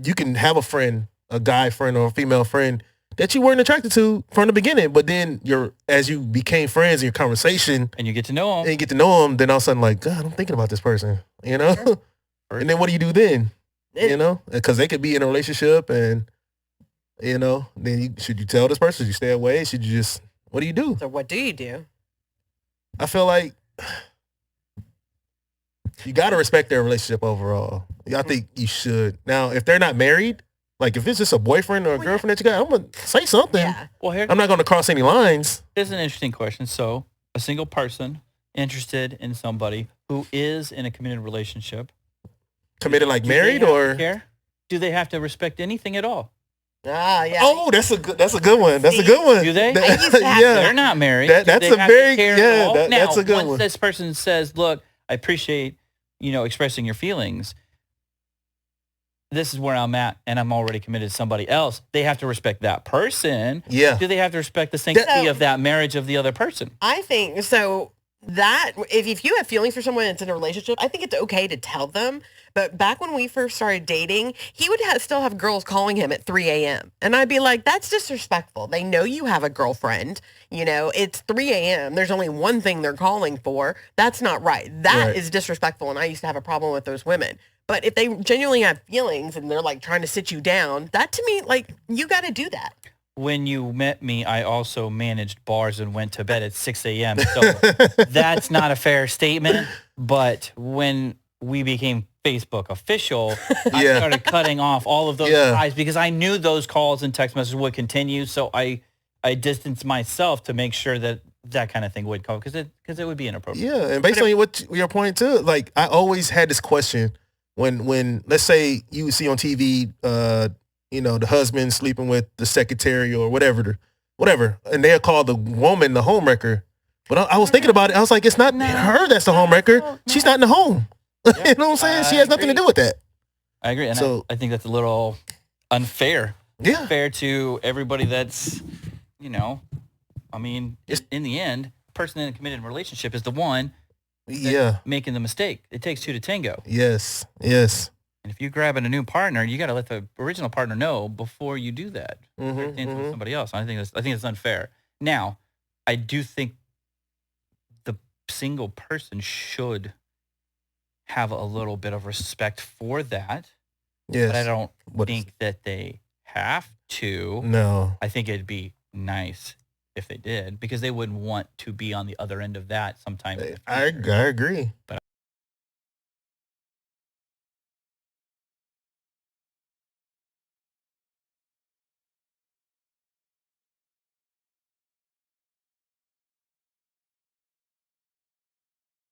you can have a friend, a guy friend or a female friend that you weren't attracted to from the beginning, but then as you became friends in your conversation and you get to know and them. you get to know them, then all of a sudden like, God, I'm thinking about this person, you know? And then what do you do then? You know, because they could be in a relationship and, you know, then should you tell this person? Should you stay away? Should you just, what do you do? So what do you do? I feel like you got to respect their relationship overall. I think you should. Now, if they're not married, like if it's just a boyfriend or a girlfriend that you got, I'm going to say something. Yeah. Well, I'm not going to cross any lines. Here's an interesting question. So a single person interested in somebody who is in a committed relationship. Committed like do they married have to or? care? Do they have to respect anything at all? Ah, yeah. Oh, that's a good one. That's a good one. Do they? I used to have Yeah. They're not married. That's Do a they have to very- care at yeah, all? that's Now, a good once one. this person says, "Look, I appreciate, expressing your feelings. This is where I'm at, and I'm already committed to somebody else." They have to respect that person. Yeah. Do they have to respect the sanctity of that marriage of the other person? I think so. That if you have feelings for someone that's in a relationship, I think it's okay to tell them. But back when we first started dating, he would still have girls calling him at 3 a.m. And I'd be like, that's disrespectful. They know you have a girlfriend. It's 3 a.m. There's only one thing they're calling for. That's not right. That is disrespectful. And I used to have a problem with those women. But if they genuinely have feelings and they're like trying to sit you down, that to me, like, you got to do that. When you met me, I also managed bars and went to bed at 6 a.m. So that's not a fair statement. But when we became Facebook official, I started cutting off all of those ties because I knew those calls and text messages would continue. So I distanced myself to make sure that kind of thing would come because it would be inappropriate. Yeah, and based on your point too, like I always had this question when let's say you see on TV, the husband sleeping with the secretary or whatever, and they'll call the woman the homewrecker. But I was thinking about it. I was like, it's not her that's the homewrecker. She's not in the home. You know what I'm saying? She has nothing to do with that. I agree. And So- I think that's a little unfair. Yeah. Fair to everybody that's, I mean, in the end, the person in a committed relationship is the one making the mistake. It takes two to tango. Yes. And if you're grabbing a new partner, you got to let the original partner know before you do that. Into somebody else. I think it's unfair. Now, I do think the single person should have a little bit of respect for that. Yes. But I don't think that they have to. No. I think it'd be nice if they did because they wouldn't want to be on the other end of that sometime. I agree. But